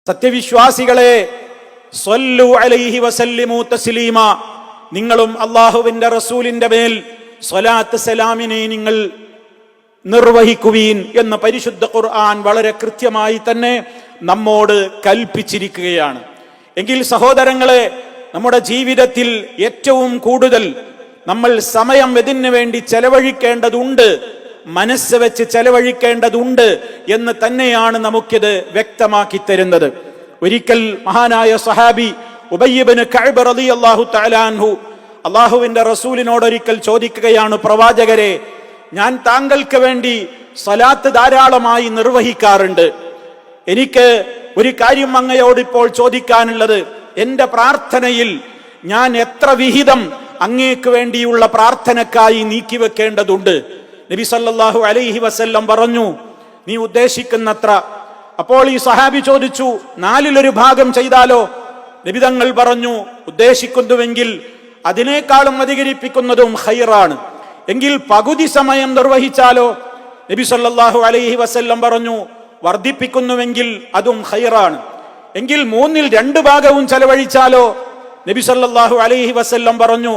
സത്യവിശ്വാസികളെ, സ്വല്ലു അലൈഹി വസല്ലിമു തസ്ലീമ, നിങ്ങളും അള്ളാഹുവിന്റെ റസൂലിന്റെ മേൽ സ്വലാത്ത് സലാമിനെ നിങ്ങൾ നിർവഹിക്കുവീൻ എന്ന് പരിശുദ്ധ ഖുർആൻ വളരെ കൃത്യമായി തന്നെ നമ്മോട് കൽപ്പിച്ചിരിക്കുകയാണ്. എങ്കിൽ സഹോദരങ്ങളെ, നമ്മുടെ ജീവിതത്തിൽ ഏറ്റവും കൂടുതൽ നമ്മൾ സമയം ഇതിനു വേണ്ടി ചെലവഴിക്കേണ്ടതുണ്ട്, മനസ്സ് വെച്ച് ചെലവഴിക്കേണ്ടതുണ്ട് എന്ന് തന്നെയാണ് നമുക്കിത് വ്യക്തമാക്കി തരുന്നത്. ഒരിക്കൽ മഹാനായ സഹാബി ഉബയ്യ് ഇബ്നു കഅബ് റളിയല്ലാഹു തആല അൻഹു അള്ളാഹുവിന്റെ റസൂലിനോട് ഒരിക്കൽ ചോദിക്കുകയാണ്, പ്രവാചകരെ, ഞാൻ താങ്കൾക്ക് വേണ്ടി സ്വലാത്ത് ധാരാളമായി നിർവഹിക്കാറുണ്ട്. എനിക്ക് ഒരു കാര്യം അങ്ങയോട് ഇപ്പോൾ ചോദിക്കാനുള്ളത്, എന്റെ പ്രാർത്ഥനയിൽ ഞാൻ എത്ര വിഹിതം അങ്ങേക്ക് വേണ്ടിയുള്ള പ്രാർത്ഥനക്കായി നീക്കിവെക്കേണ്ടതുണ്ട്? നബി സല്ലല്ലാഹു അലൈഹി വസല്ലം പറഞ്ഞു, നീ ഉദ്ദേശിക്കുന്നത്ര. അപ്പോൾ ഈ സഹാബി ചോദിച്ചു, 4 ഭാഗം ചെയ്താലോ? നബി തങ്ങൾ പറഞ്ഞു, ഉദ്ദേശിക്കുന്നുവെങ്കിൽ അതിനേക്കാളും അധികരിപ്പിക്കുന്നതും ഖൈറാണ്. എങ്കിൽ പകുതി സമയം നിർവഹിച്ചാലോ? നബി സല്ലല്ലാഹു അലൈഹി വസല്ലം പറഞ്ഞു, വർദ്ധിപ്പിക്കുന്നുവെങ്കിൽ അതും ഖൈറാണ്. എങ്കിൽ 2 ഭാഗവും ചെലവഴിച്ചാലോ? നബി സല്ലല്ലാഹു അലൈഹി വസല്ലം പറഞ്ഞു,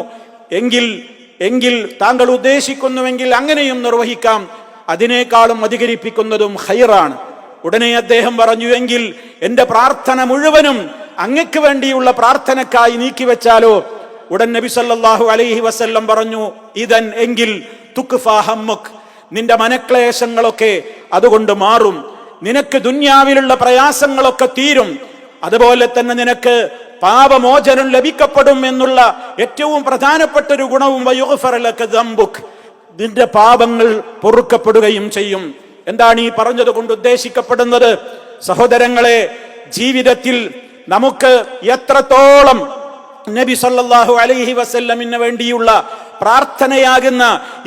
എങ്കിൽ താങ്കൾ ഉദ്ദേശിക്കുന്നുവെങ്കിൽ അങ്ങനെയും നിർവഹിക്കാം, അതിനേക്കാളും അധികരിപ്പിക്കുന്നതും ഖൈറാണ്. ഉടനെ അദ്ദേഹം പറഞ്ഞു, എങ്കിൽ എന്റെ പ്രാർത്ഥന മുഴുവനും അങ്ങക്ക് വേണ്ടിയുള്ള പ്രാർത്ഥനക്കായി നീക്കിവെച്ചാലോ? ഉടൻ നബി സല്ലല്ലാഹു അലൈഹി വസല്ലം പറഞ്ഞു, ഇദൻ എങ്കിൽ തുക്ഫാ ഹമ്മുക്, നിന്റെ മനക്ലേശങ്ങളൊക്കെ അതുകൊണ്ട് മാറും, നിനക്ക് ദുന്യാവിലുള്ള പ്രയാസങ്ങളൊക്കെ തീരും, അതുപോലെ തന്നെ നിനക്ക് പാപമോചനം ലഭിക്കപ്പെടും എന്നുള്ള ഏറ്റവും പ്രധാനപ്പെട്ട ഒരു ഗുണവും വയുഗ്ഫർ ലക ദംബുക്, നിന്റെ പാപങ്ങൾ പൊറുക്കപ്പെടുകയും ചെയ്യും. എന്താണ് ഈ പറഞ്ഞത് കൊണ്ട് ഉദ്ദേശിക്കപ്പെടുന്നത്? സഹോദരങ്ങളെ, ജീവിതത്തിൽ നമുക്ക് എത്രത്തോളം നബി സല്ലല്ലാഹു അലൈഹി വസല്ലമിന് വേണ്ടിയുള്ള പ്രാർത്ഥനയാകുന്ന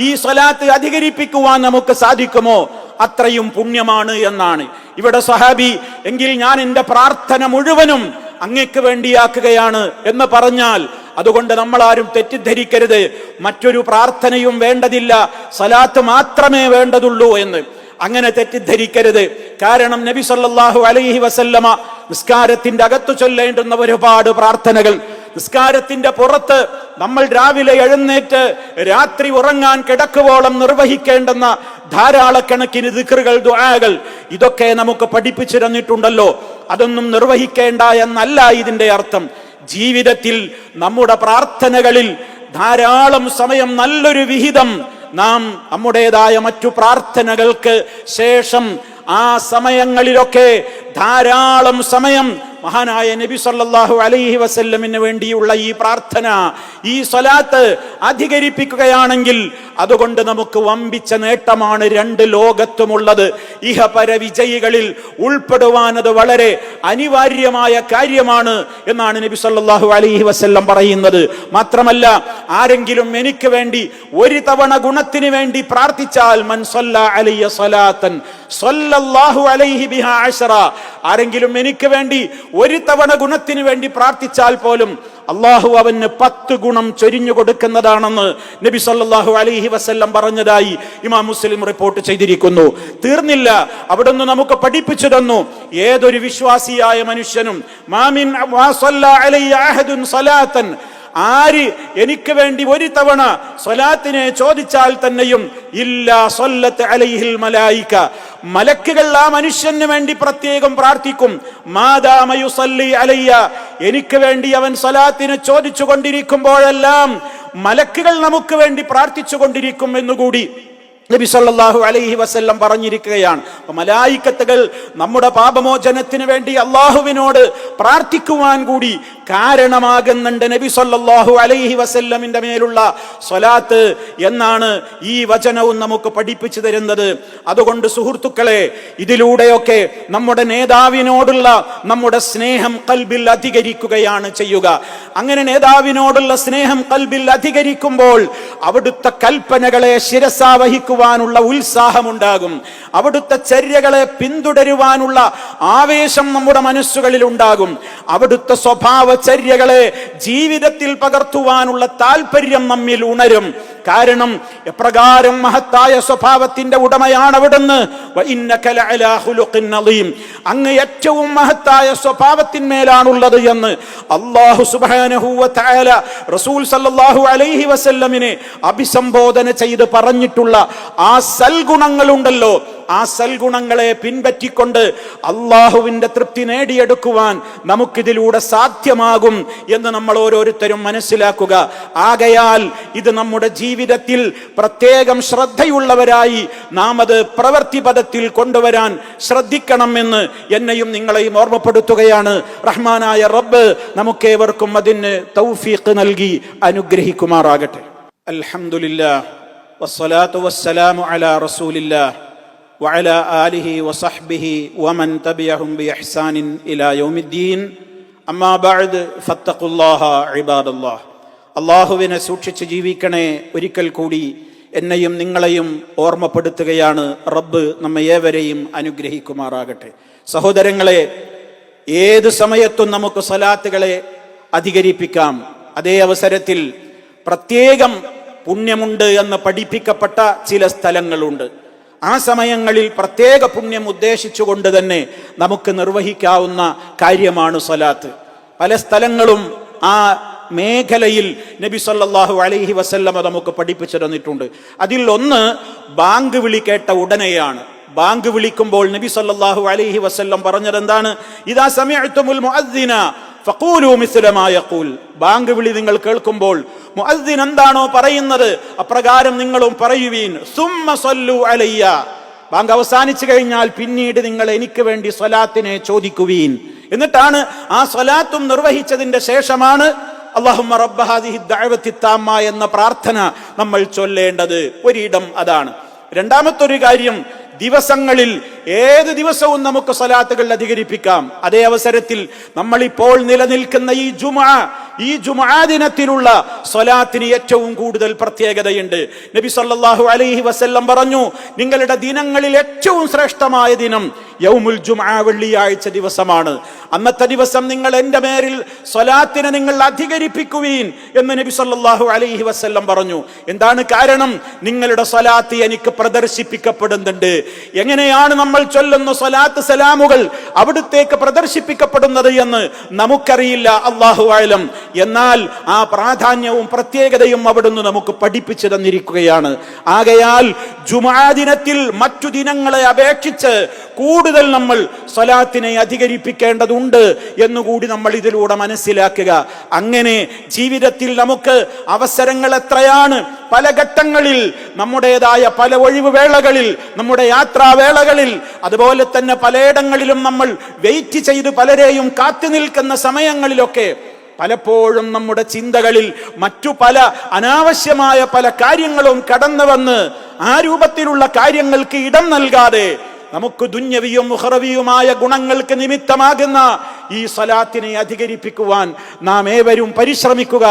ഈ സ്വലാത്ത് അധികരിപ്പിക്കുവാൻ നമുക്ക് സാധിക്കുമോ അത്രയും പുണ്യമാണ് എന്നാണ് ഇവിടെ സഹാബി. എങ്കിൽ ഞാൻ എന്റെ പ്രാർത്ഥന മുഴുവനും അങ്ങേക്ക് വേണ്ടിയാക്കുകയാണ് എന്ന് പറഞ്ഞാൽ, അതുകൊണ്ട് നമ്മൾ ആരും തെറ്റിദ്ധരിക്കരുത്, മറ്റൊരു പ്രാർത്ഥനയും വേണ്ടതില്ല, സ്വലാത്ത് മാത്രമേ വേണ്ടതുള്ളൂ എന്ന്. അങ്ങനെ തെറ്റിദ്ധരിക്കരുത്. കാരണം നബി സല്ലല്ലാഹു അലൈഹി വസല്ലമ നിസ്കാരത്തിന്റെ അകത്ത് ചൊല്ലേണ്ടുന്ന ഒരുപാട് പ്രാർത്ഥനകൾ, നിസ്കാരത്തിന്റെ പുറത്ത് നമ്മൾ രാവിലെ എഴുന്നേറ്റ് രാത്രി ഉറങ്ങാൻ കിടക്കുവോളം നിർവഹിക്കേണ്ടുന്ന ധാരാളക്കണക്കിന് ദിക്റുകൾ, ദുആകൾ, ഇതൊക്കെ നമുക്ക് പഠിപ്പിച്ചു തന്നിട്ടുണ്ടല്ലോ. അതൊന്നും നിർവഹിക്കേണ്ട എന്നല്ല ഇതിന്റെ അർത്ഥം. ജീവിതത്തിൽ നമ്മുടെ പ്രാർത്ഥനകളിൽ ധാരാളം സമയം, നല്ലൊരു വിഹിതം നാം നമ്മുടേതായ മറ്റു പ്രാർത്ഥനകൾക്ക് ശേഷം ആ സമയങ്ങളിലൊക്കെ ധാരാളം സമയം മഹാനായ നബി സല്ലല്ലാഹു അലൈഹി വസല്ലമിന് വേണ്ടിയുള്ള ഈ പ്രാർത്ഥന, ഈ സ്വലാത്ത് അധികരിപ്പിക്കുകയാണെങ്കിൽ അതുകൊണ്ട് നമുക്ക് വമ്പിച്ച നേട്ടമാണ് 2 ലോകത്തുമുള്ളത്. ഇഹപര വിജയികളിൽ ഉൾപ്പെടുവാൻ അത് വളരെ അനിവാര്യമായ കാര്യമാണ് എന്നാണ് നബി സല്ലല്ലാഹു അലൈഹി വസല്ലം പറയുന്നത്. മാത്രമല്ല, ആരെങ്കിലും എനിക്ക് വേണ്ടി ഒരു തവണ ഗുണത്തിന് വേണ്ടി പ്രാർത്ഥിച്ചാൽ, മൻ സല്ല അലയ്യ സ്വലാത്തൻ സല്ലല്ലാഹു അലൈഹി ബിഹാ അശ്റ, ആരെങ്കിലും എനിക്ക് വേണ്ടി ഒരു തവണ ഗുണത്തിന് വേണ്ടി പ്രാർത്ഥിച്ചാൽ പോലും അള്ളാഹു അവന് 10 ഗുണം ചൊരിഞ്ഞു കൊടുക്കുന്നതാണെന്ന് നബി സല്ലല്ലാഹു അലൈഹി വസല്ലം പറഞ്ഞതായി ഇമാം മുസ്ലിം റിപ്പോർട്ട് ചെയ്തിരിക്കുന്നു. തീർന്നില്ല, അവിടുന്ന് നമുക്ക് പഠിപ്പിച്ചു തന്നു, ഏതൊരു വിശ്വാസിയായ മനുഷ്യനും മാമിൻ വസല്ല അലൈഹി അഹദുൻ സലാത്തൻ, ആര് എനിക്ക് വേണ്ടി ഒരു തവണ സ്വലാത്തിനെ ചോദിച്ചാൽ തന്നെയും ഇല്ലാ സല്ലത്ത് അലൈഹിൽ മലായിക, മലക്കുകൾ ആ മനുഷ്യന് വേണ്ടി പ്രത്യേകം പ്രാർത്ഥിക്കും. മാദാമ യുസല്ലി അലയ്യ, എനിക്ക് വേണ്ടി അവൻ സ്വലാത്തിനെ ചോദിച്ചു കൊണ്ടിരിക്കുമ്പോഴെല്ലാം മലക്കുകൾ നമുക്ക് വേണ്ടി പ്രാർത്ഥിച്ചു കൊണ്ടിരിക്കും എന്നുകൂടി നബി സല്ലല്ലാഹു അലൈഹി വസല്ലം പറഞ്ഞിരിക്കുകയാണ്. മലായിക്കത്തുകൾ നമ്മുടെ പാപമോചനത്തിന് വേണ്ടി അള്ളാഹുവിനോട് പ്രാർത്ഥിക്കുവാൻ കൂടി കാരണമാകുന്നുണ്ട് നബി സല്ലല്ലാഹു അലൈഹി വസല്ലമിന്റെ മേലുള്ള സ്വലാത്ത് എന്നാണ് ഈ വചനവും നമുക്ക് പഠിപ്പിച്ചു തരുന്നത്. അതുകൊണ്ട് സുഹൃത്തുക്കളെ, ഇതിലൂടെയൊക്കെ നമ്മുടെ നേതാവിനോടുള്ള നമ്മുടെ സ്നേഹം ഖൽബിൽ അധികരിക്കുകയാണ് ചെയ്യുക. അങ്ങനെ നേതാവിനോടുള്ള സ്നേഹം ഖൽബിൽ അധികരിക്കുമ്പോൾ അവിടുത്തെ കൽപ്പനകളെ ശിരസാവഹിക്കുവാനുള്ള ഉത്സാഹമുണ്ടാകും, അവിടുത്തെ ചര്യകളെ പിന്തുടരുവാനുള്ള ആവേശം നമ്മുടെ മനസ്സുകളിൽ ഉണ്ടാകും, അവിടുത്തെ സ്വഭാവ ചര്യകളെ ജീവിതത്തിൽ പകർത്തുവാനുള്ള താല്പര്യം നമ്മിൽ ഉണരും. കാരണം എപ്രകാരം മഹത്തായ സ്വഭാവത്തിന്റെ ഉടമയാണ് അവിടുന്ന്. അങ്ങ് ഏറ്റവും മഹത്തായ സ്വഭാവത്തിന്മേലാണുള്ളത് എന്ന് അല്ലാഹു സുബ്ഹാനഹു വ തആല റസൂൽ സല്ലല്ലാഹു അലൈഹി വസല്ലമിനെ അഭിസംബോധന ചെയ്ത് പറഞ്ഞിട്ടുള്ള ആ സൽഗുണങ്ങളുണ്ടല്ലോ, ആ സൽഗുണങ്ങളെ പിൻപറ്റിക്കൊണ്ട് അള്ളാഹുവിന്റെ തൃപ്തി നേടിയെടുക്കുവാൻ നമുക്കിതിലൂടെ സാധ്യമാകും എന്ന് നമ്മൾ ഓരോരുത്തരും മനസ്സിലാക്കുക. ആകയാൽ ഇത് നമ്മുടെ ജീവിതത്തിൽ പ്രത്യേകം ശ്രദ്ധയുള്ളവരായി നാം അത് പ്രവൃത്തിപദത്തിൽ കൊണ്ടുവരാൻ ശ്രദ്ധിക്കണമെന്ന് എന്നെയും നിങ്ങളെയും ഓർമ്മപ്പെടുത്തുകയാണ്. റഹ്മാനായ റബ്ബ് നമുക്കേവർക്കും അതിന് തൗഫീഖ് നൽകി അനുഗ്രഹിക്കുമാറാകട്ടെ. അൽഹംദുലില്ലാഹ് വസ്സലാത്തു വസ്സലാമു അലാ റസൂലില്ലാഹ് വഅലാ ആലിഹി വസഹ്ബിഹി വമൻ തബിഅഹും ബിഇഹ്സാനിൻ ഇലാ യൗമിദ്ദീൻ. അമ്മാ ബഅദ് ഫത്തഖുല്ലാഹ ഇബാദല്ലാഹ്. അല്ലാഹുവിനെ സൂക്ഷിച്ച് ജീവിക്കണേ. ഒരിക്കൽ കൂടി എന്നെയും നിങ്ങളെയും ഓർമ്മപ്പെടുത്തുകയാണ്. റബ്ബ് നമ്മെ ഏവരെയും അനുഗ്രഹിക്കുമാറാകട്ടെ. സഹോദരങ്ങളെ, ഏത് സമയത്തും നമുക്ക് സ്വലാത്തുകളെ അധികരിപ്പിക്കാം. അതേ അവസരത്തിൽ പ്രത്യേകം പുണ്യമുണ്ട് എന്ന് പഠിപ്പിക്കപ്പെട്ട ചില സ്ഥലങ്ങളുണ്ട്. ആ സമയങ്ങളിൽ പ്രത്യേക പുണ്യം ഉദ്ദേശിച്ചുകൊണ്ട് തന്നെ നമുക്ക് നിർവഹിക്കാവുന്ന കാര്യമാണ് സ്വലാത്ത്. പല സ്ഥലങ്ങളും ആ മേഖലയിൽ നബി സല്ലല്ലാഹു അലൈഹി വസല്ലമ നമുക്ക് പഠിപ്പിച്ചു തന്നിട്ടുണ്ട്. അതിൽ ഒന്ന് ബാങ്ക് വിളി കേട്ട ഉടനെയാണ്. ബാങ്ക് വിളിക്കുമ്പോൾ നബി സല്ലല്ലാഹു അലൈഹി വസല്ലം പറഞ്ഞത് എന്താണ്? ഇദാ സമിഅ്തുമുൽ മുഅദ്ദിന ഫഖൂലു മിസ്ല മാ യഖൂൽ. ബാങ്ക് വിളി നിങ്ങൾ കേൾക്കുമ്പോൾ മുഅദ്ദിൻ എന്താണോ പറയുന്നത് അപ്രകാരം നിങ്ങളും പറയുവീൻ. സുമ്മ സല്ലു അലയ്യ. ബാങ്ക് അവസാനിച്ചു കഴിഞ്ഞാൽ പിന്നീട് നിങ്ങൾ എനിക്ക് വേണ്ടി സ്വലാത്തിനെ ചോദിക്കുവീൻ. എന്നിട്ടാണ് ആ സ്വലാത്തും നിർവഹിച്ചതിന്റെ ശേഷമാണ് അല്ലാഹുമ്മ റബ്ബ ഹാദിഹി ദഅവത്തി താമ്മ എന്ന പ്രാർത്ഥന നമ്മൾ ചൊല്ലേണ്ടത്. ഒരിടം അതാണ്. രണ്ടാമത്തെ കാര്യം, ദിവസങ്ങളിൽ ഏത് ദിവസവും നമുക്ക് സ്വലാത്തുകൾ അധികരിപ്പിക്കാം. അതേ അവസരത്തിൽ നമ്മളിപ്പോൾ നിലനിൽക്കുന്ന ഈ ജുമുഅ ദിനത്തിലുള്ള സ്വലാത്തിന് ഏറ്റവും കൂടുതൽ പ്രത്യേകതയുണ്ട്. നബി സല്ലല്ലാഹു അലൈഹി വസല്ലം പറഞ്ഞു, നിങ്ങളുടെ ദിനങ്ങളിൽ ഏറ്റവും ശ്രേഷ്ഠമായ ദിനം യൗമുൽ ജുമുഅ, വെള്ളിയാഴ്ച ദിവസമാണ്. അന്നത്തെ ദിവസം നിങ്ങൾ എൻ്റെ മേലിൽ സ്വലാത്തിനെ നിങ്ങൾ അധികരിപ്പിക്കുവീൻ എന്ന് നബി സല്ലല്ലാഹു അലൈഹി വസല്ലം പറഞ്ഞു. എന്താണ് കാരണം? നിങ്ങളുടെ സ്വലാത്ത് എനിക്ക് പ്രദർശിപ്പിക്കപ്പെടുന്നുണ്ട്. എങ്ങനെയാണ് നമ്മൾ ചൊല്ലുന്ന സ്വലാത്ത് സലാമുകൾ അവിടുത്തേക്ക് പ്രദർശിപ്പിക്കപ്പെടുന്നത് എന്ന് നമുക്കറിയില്ല, അല്ലാഹു അഅലം. എന്നാൽ ആ പ്രാധാന്യവും പ്രത്യേകതയും അവിടുന്ന് നമുക്ക് പഠിപ്പിച്ചു തന്നിരിക്കുകയാണ്. ആകയാൽ ജുമുഅ ദിനത്തിൽ മറ്റു ദിനങ്ങളെ അപേക്ഷിച്ച് കൂടുതൽ നമ്മൾ സ്വലാത്തിനെ അധികരിപ്പിക്കേണ്ടതുണ്ട് എന്നുകൂടി നമ്മൾ ഇതിലൂടെ മനസ്സിലാക്കുക. അങ്ങനെ ജീവിതത്തിൽ നമുക്ക് അവസരങ്ങൾ എത്രയാണ്. പല ഘട്ടങ്ങളിൽ നമ്മുടേതായ പല ഒഴിവ് വേളകളിൽ, നമ്മുടെ യാത്രാവേളകളിൽ, അതുപോലെ തന്നെ പലയിടങ്ങളിലും നമ്മൾ വെയിറ്റ് ചെയ്ത് പലരെയും കാത്തു നിൽക്കുന്ന സമയങ്ങളിലൊക്കെ പലപ്പോഴും നമ്മുടെ ചിന്തകളിൽ മറ്റു പല അനാവശ്യമായ പല കാര്യങ്ങളും കടന്നു വന്ന് ആ രൂപത്തിലുള്ള കാര്യങ്ങൾക്ക് ഇടം നൽകാതെ നമുക്ക് ദുന്യവിയും ഉഖറവിയുമായ ഗുണങ്ങൾക്ക് നിമിത്തമാകുന്ന ഈ സ്വലാത്തിനെ അധികരിപ്പിക്കുവാൻ നാം ഏവരും പരിശ്രമിക്കുക.